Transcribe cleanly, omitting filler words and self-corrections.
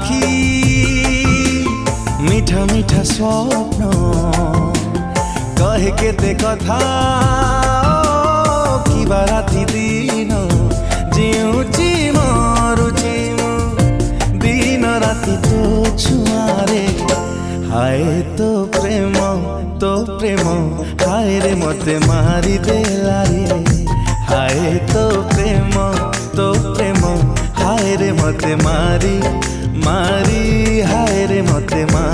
আখি মিঠা মিঠা স্বপ্ন কহে কেতে কথা কিবা রাতি দিন জিউছি মরুছি দিন রাতি তো ছুঁয়ারে হায় তো প্রেম হায় রে মতে মারি দেলারে হায় তো প্রেম হায় রে মতে মারি হায় রে মতে মারি